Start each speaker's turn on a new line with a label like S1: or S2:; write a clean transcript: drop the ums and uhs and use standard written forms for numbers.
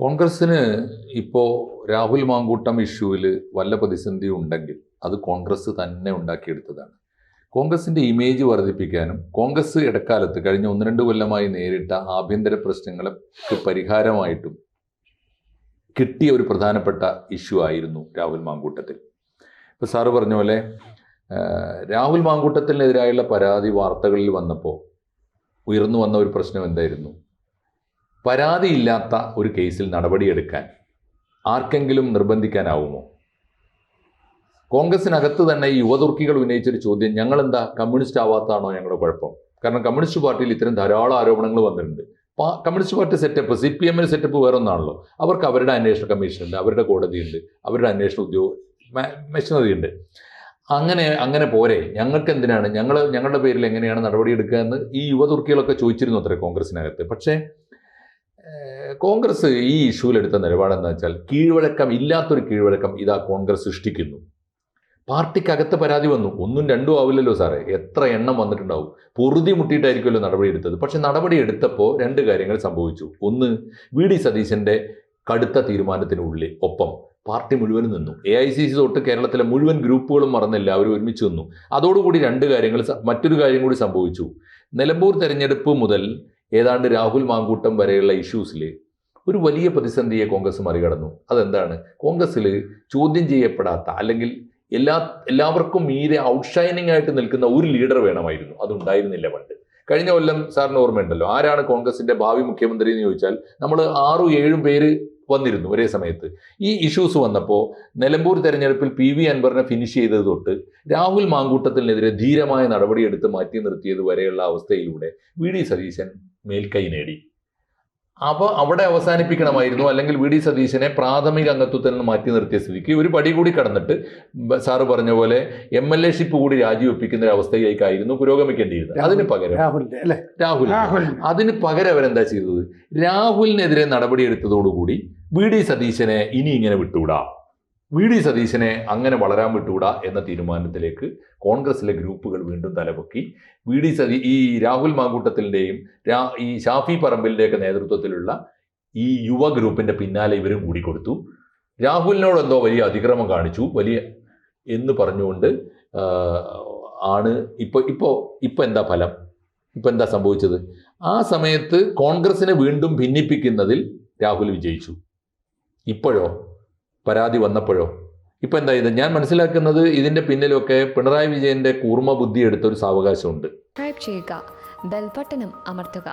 S1: കോൺഗ്രസ്സിന് ഇപ്പോൾ രാഹുൽ മാങ്കൂട്ടം ഇഷ്യൂവിൽ വല്ല പ്രതിസന്ധി ഉണ്ടെങ്കിൽ അത് കോൺഗ്രസ് തന്നെ ഉണ്ടാക്കിയെടുത്തതാണ്. കോൺഗ്രസിൻ്റെ ഇമേജ് വർദ്ധിപ്പിക്കാനും കോൺഗ്രസ് ഇടക്കാലത്ത് കഴിഞ്ഞ 1-2 കൊല്ലമായി നേരിട്ട ആഭ്യന്തര പ്രശ്നങ്ങൾക്ക് പരിഹാരമായിട്ടും കിട്ടിയ ഒരു പ്രധാനപ്പെട്ട ഇഷ്യൂ ആയിരുന്നു രാഹുൽ മാങ്കൂട്ടത്തിൽ. ഇപ്പോൾ സാറ് പറഞ്ഞ പോലെ രാഹുൽ മാങ്കൂട്ടത്തിനെതിരായുള്ള പരാതി വാർത്തകളിൽ വന്നപ്പോൾ ഉയർന്നു വന്ന ഒരു പ്രശ്നം എന്തായിരുന്നു? പരാതിയില്ലാത്ത ഒരു കേസിൽ നടപടിയെടുക്കാൻ ആർക്കെങ്കിലും നിർബന്ധിക്കാനാവുമോ? കോൺഗ്രസിനകത്ത് തന്നെ ഈ യുവതുർക്കികൾ ഉന്നയിച്ചൊരു ചോദ്യം, ഞങ്ങളെന്താ കമ്മ്യൂണിസ്റ്റ് ആവാത്തതാണോ ഞങ്ങളുടെ കുഴപ്പം? കാരണം കമ്മ്യൂണിസ്റ്റ് പാർട്ടിയിൽ ഇത്തരം ധാരാളം ആരോപണങ്ങൾ വന്നിട്ടുണ്ട്. Communist party setup, CPM setup വേറെ ഒന്നാണല്ലോ. അവർക്ക് അവരുടെ അന്വേഷണ കമ്മീഷനുണ്ട്, അവരുടെ കോടതിയുണ്ട്, അവരുടെ അന്വേഷണ മെഷീനറി ഉണ്ട്. അങ്ങനെ പോരെ, ഞങ്ങൾക്ക് എന്തിനാണ്, ഞങ്ങളുടെ പേരിൽ എങ്ങനെയാണ് നടപടിയെടുക്കുക എന്ന് ഈ യുവതുർക്കികളൊക്കെ ചോദിച്ചിരുന്നു അത്രേ കോൺഗ്രസിനകത്ത്. പക്ഷേ കോൺഗ്രസ് ഈ ഇഷ്യൂവിലെടുത്ത നിലപാടെന്ന് വെച്ചാൽ ഇല്ലാത്തൊരു കീഴ്വഴക്കം ഇതാ കോൺഗ്രസ് സൃഷ്ടിക്കുന്നു. പാർട്ടിക്കകത്ത് പരാതി വന്നു, 1-2 ആവില്ലല്ലോ സാറേ, എത്ര എണ്ണം വന്നിട്ടുണ്ടാവും. പൊറുതി മുട്ടിയിട്ടായിരിക്കുമല്ലോ നടപടി എടുത്തത്. പക്ഷെ നടപടി എടുത്തപ്പോൾ 2 കാര്യങ്ങൾ സംഭവിച്ചു. ഒന്ന്, VD സതീശൻ്റെ കടുത്ത തീരുമാനത്തിനുള്ളിൽ ഒപ്പം പാർട്ടി മുഴുവനും നിന്നു. AICC തൊട്ട് കേരളത്തിലെ മുഴുവൻ ഗ്രൂപ്പുകളും മറന്നില്ല, അവർ ഒരുമിച്ച് നിന്നു. അതോടുകൂടി മറ്റൊരു കാര്യം കൂടി സംഭവിച്ചു. നിലമ്പൂർ തെരഞ്ഞെടുപ്പ് മുതൽ ഏതാണ്ട് രാഹുൽ മാങ്കൂട്ടം വരെയുള്ള ഇഷ്യൂസിൽ ഒരു വലിയ പ്രതിസന്ധിയെ കോൺഗ്രസ് മറികടന്നു. അതെന്താണ്? കോൺഗ്രസ്സിൽ ചോദ്യം ചെയ്യപ്പെടാത്ത, അല്ലെങ്കിൽ എല്ലാവർക്കും മീതെ ഔട്ട്ഷൈനിങ് ആയിട്ട് നിൽക്കുന്ന ഒരു ലീഡർ വേണമായിരുന്നു. അതുണ്ടായിരുന്നില്ല പണ്ട്. കഴിഞ്ഞ കൊല്ലം സാറിന് ഓർമ്മയുണ്ടല്ലോ, ആരാണ് കോൺഗ്രസിന്റെ ഭാവി മുഖ്യമന്ത്രി എന്ന് ചോദിച്ചാൽ നമ്മൾ 6-7 പേര് വന്നിരുന്നു ഒരേ സമയത്ത്. ഈ ഇഷ്യൂസ് വന്നപ്പോൾ നിലമ്പൂർ തെരഞ്ഞെടുപ്പിൽ PV അൻവറിനെ ഫിനിഷ് ചെയ്തത് തൊട്ട് രാഹുൽ മാങ്കൂട്ടത്തിനെതിരെ ധീരമായ നടപടിയെടുത്ത് മാറ്റി നിർത്തിയത് വരെയുള്ള അവസ്ഥയിലൂടെ VD സതീശൻ മേൽക്കൈ നേടി. അപ്പോൾ അവിടെ അവസാനിപ്പിക്കണമായിരുന്നു. അല്ലെങ്കിൽ VD സതീശനെ പ്രാഥമിക അംഗത്വത്തിൽ നിന്ന് മാറ്റി നിർത്തിയ സ്ഥിതിക്ക് ഒരു പടി കൂടി കടന്നിട്ട് സാറ് പറഞ്ഞ പോലെ MLA ഷിപ്പ് കൂടി രാജിവെപ്പിക്കുന്ന ഒരു അവസ്ഥയിലേക്കായിരുന്നു പുരോഗമിക്കേണ്ടിയിരുന്നത്. അതിന് പകരം അവരെന്താ ചെയ്തത്? രാഹുലിനെതിരെ നടപടിയെടുത്തതോടുകൂടി VD സതീശനെ ഇനി ഇങ്ങനെ വിട്ടുകൂടാ, VD സതീശനെ അങ്ങനെ വളരാൻ വിട്ടുകൂടാ എന്ന തീരുമാനത്തിലേക്ക് കോൺഗ്രസിലെ ഗ്രൂപ്പുകൾ വീണ്ടും തലപൊക്കി. ഈ രാഹുൽ മാങ്കൂട്ടത്തിൻ്റെയും ഈ ഷാഫി പറമ്പിലിൻ്റെയൊക്കെ നേതൃത്വത്തിലുള്ള ഈ യുവ ഗ്രൂപ്പിൻ്റെ പിന്നാലെ ഇവരും കൂടിക്കൊടുത്തു. രാഹുലിനോട് എന്തോ വലിയ അതിക്രമം കാണിച്ചു എന്ന് പറഞ്ഞുകൊണ്ട് ആണ് ഇപ്പോൾ എന്താ ഫലം? ഇപ്പോൾ എന്താ സംഭവിച്ചത്? ആ സമയത്ത് കോൺഗ്രസിനെ വീണ്ടും ഭിന്നിപ്പിക്കുന്നതിൽ രാഹുൽ വിജയിച്ചു. ഇപ്പോഴോ, പരാതി വന്നപ്പോഴോ, ഇപ്പം എന്താ ഇത്? ഞാൻ മനസ്സിലാക്കുന്നത് ഇതിൻ്റെ പിന്നിലൊക്കെ പിണറായി വിജയൻ്റെ കൂർമ്മ ബുദ്ധി എടുത്തൊരു സാവകാശമുണ്ട്.
S2: സബ്സ്ക്രൈബ് ചെയ്യുക, ബെൽ ബട്ടണും അമർത്തുക.